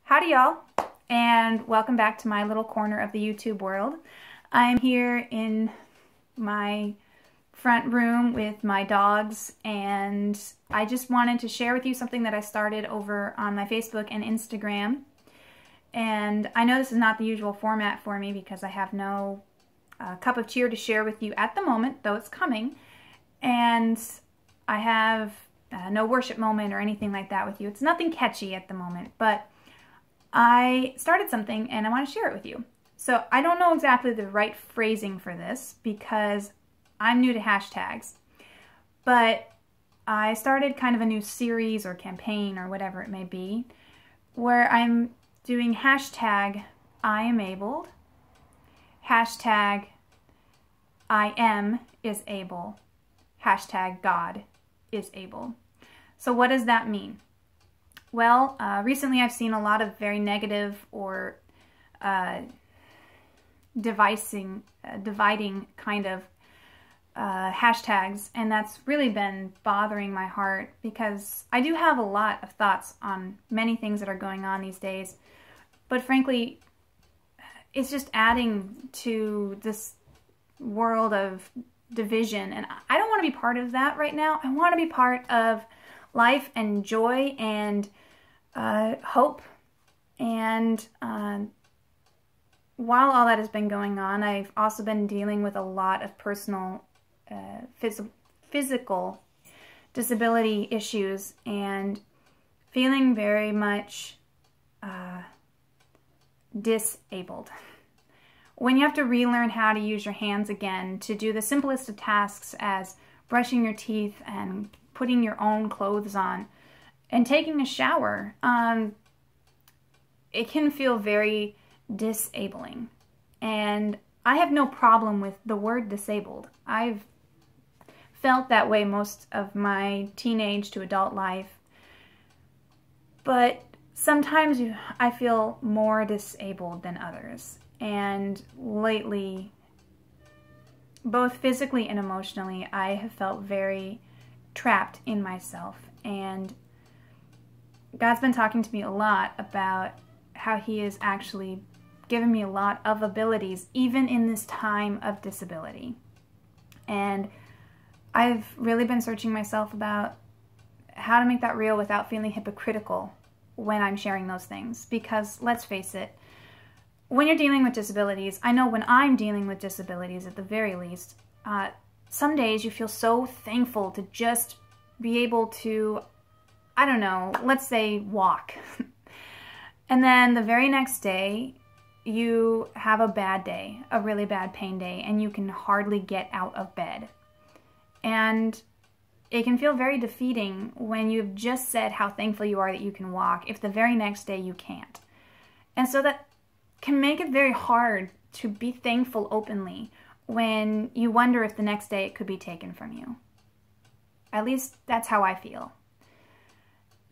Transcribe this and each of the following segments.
Howdy y'all, and welcome back to my little corner of the YouTube world. I'm here in my front room with my dogs, and I just wanted to share with you something that I started over on my Facebook and Instagram. And I know this is not the usual format for me because I have no cup of cheer to share with you at the moment, though it's coming. And I have no worship moment or anything like that with you. It's nothing catchy at the moment, but I started something and I want to share it with you. So I don't know exactly the right phrasing for this because I'm new to hashtags, but I started kind of a new series or campaign or whatever it may be where I'm doing hashtag I am abled, hashtag I am is able, hashtag God is able. So what does that mean? Well, recently I've seen a lot of very negative or dividing kind of hashtags, and that's really been bothering my heart because I do have a lot of thoughts on many things that are going on these days, but frankly, it's just adding to this world of division, and I don't want to be part of that right now. I want to be part of life and joy and hope. And while all that has been going on, I've also been dealing with a lot of personal physical disability issues and feeling very much disabled. When you have to relearn how to use your hands again to do the simplest of tasks as brushing your teeth and putting your own clothes on and taking a shower, it can feel very disabling. And I have no problem with the word disabled. I've felt that way most of my teenage to adult life. But sometimes I feel more disabled than others. And lately, both physically and emotionally, I have felt very trapped in myself. And God's been talking to me a lot about how He has actually given me a lot of abilities, even in this time of disability. And I've really been searching myself about how to make that real without feeling hypocritical when I'm sharing those things. Because let's face it, when you're dealing with disabilities, I know when I'm dealing with disabilities at the very least, some days you feel so thankful to just be able to, I don't know, let's say walk. And then the very next day, you have a bad day, a really bad pain day, and you can hardly get out of bed. And it can feel very defeating when you've just said how thankful you are that you can walk if the very next day you can't. And so that can make it very hard to be thankful openly when you wonder if the next day it could be taken from you. At least that's how I feel.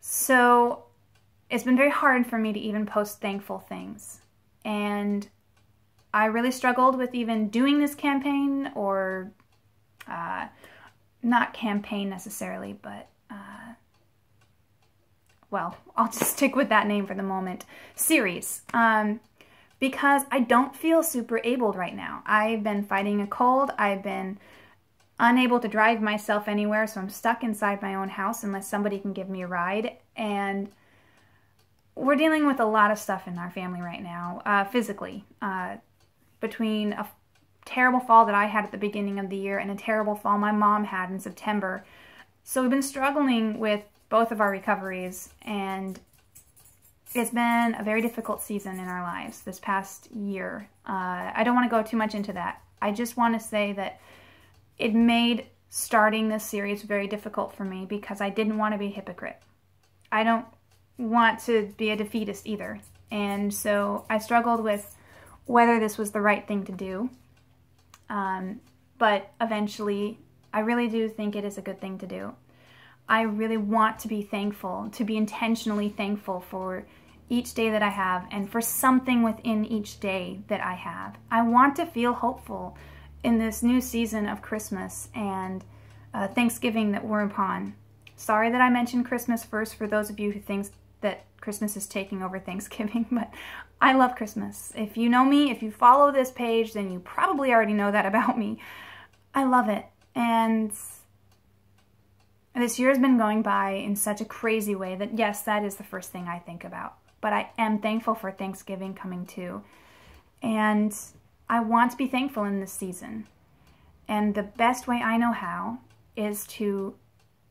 So it's been very hard for me to even post thankful things. And I really struggled with even doing this campaign, or not campaign necessarily, but well, I'll just stick with that name for the moment, series. Because I don't feel super abled right now. I've been fighting a cold. I've been unable to drive myself anywhere, so I'm stuck inside my own house unless somebody can give me a ride. And we're dealing with a lot of stuff in our family right now, physically, between a terrible fall that I had at the beginning of the year and a terrible fall my mom had in September. So we've been struggling with both of our recoveries, and it's been a very difficult season in our lives this past year. I don't want to go too much into that. I just want to say that it made starting this series very difficult for me because I didn't want to be a hypocrite. I don't want to be a defeatist either. And so I struggled with whether this was the right thing to do. But eventually, I really do think it is a good thing to do. I really want to be thankful, to be intentionally thankful for each day that I have and for something within each day that I have. I want to feel hopeful in this new season of Christmas and Thanksgiving that we're upon. Sorry that I mentioned Christmas first for those of you who think that Christmas is taking over Thanksgiving, but I love Christmas. If you know me, if you follow this page, then you probably already know that about me. I love it. And this year has been going by in such a crazy way that, yes, that is the first thing I think about. But I am thankful for Thanksgiving coming too. And I want to be thankful in this season. And the best way I know how is to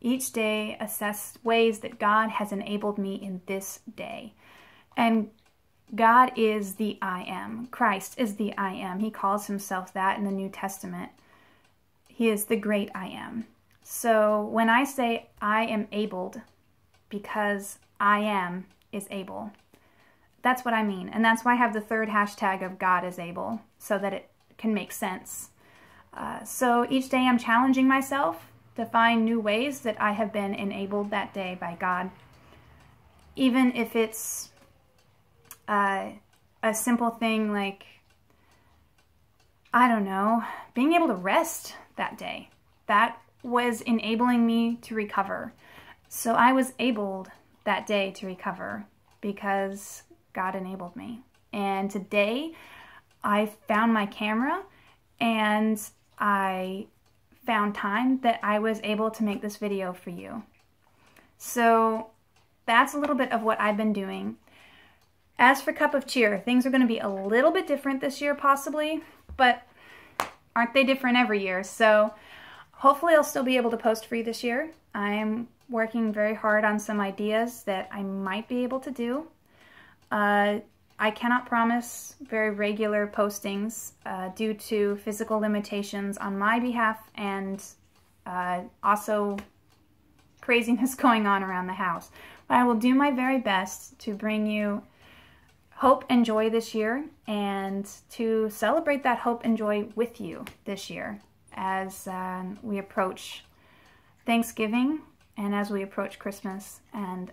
each day assess ways that God has enabled me in this day. And God is the I am. Christ is the I am. He calls himself that in the New Testament. He is the great I am. So when I say I am abled because I am is able, that's what I mean. And that's why I have the third hashtag of God is able, so that it can make sense. So each day I'm challenging myself to find new ways that I have been enabled that day by God. Even if it's a simple thing like, I don't know, being able to rest that day. That was enabling me to recover. So I was abled that day to recover because God enabled me. And today I found my camera and I found time that I was able to make this video for you. So that's a little bit of what I've been doing. As for Cup of Cheer, things are going to be a little bit different this year possibly, but aren't they different every year? So hopefully I'll still be able to post for you this year. I am working very hard on some ideas that I might be able to do. I cannot promise very regular postings due to physical limitations on my behalf and also craziness going on around the house. But I will do my very best to bring you hope and joy this year and to celebrate that hope and joy with you this year as we approach Thanksgiving and as we approach Christmas. And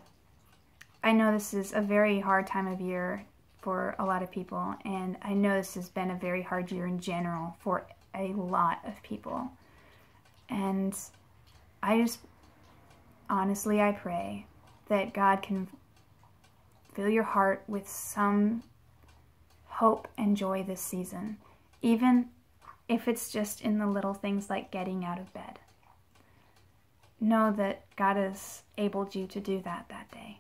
I know this is a very hard time of year for a lot of people, and I know this has been a very hard year in general for a lot of people. And I just, honestly, I pray that God can fill your heart with some hope and joy this season, even if it's just in the little things like getting out of bed. Know that God has enabled you to do that day.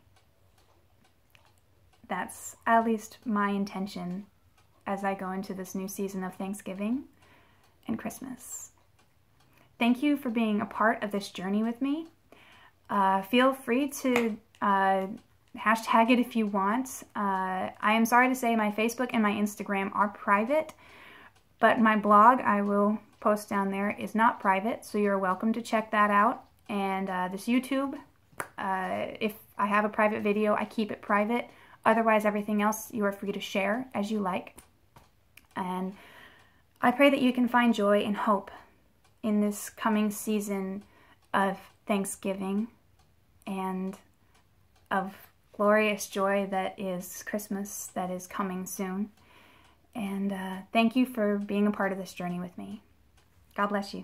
That's at least my intention as I go into this new season of Thanksgiving and Christmas. Thank you for being a part of this journey with me. Feel free to hashtag it if you want. I am sorry to say my Facebook and my Instagram are private, but my blog I will post down there is not private, so you're welcome to check that out. And this YouTube, if I have a private video, I keep it private. Otherwise, everything else you are free to share as you like. And I pray that you can find joy and hope in this coming season of Thanksgiving and of glorious joy that is Christmas that is coming soon. And thank you for being a part of this journey with me. God bless you.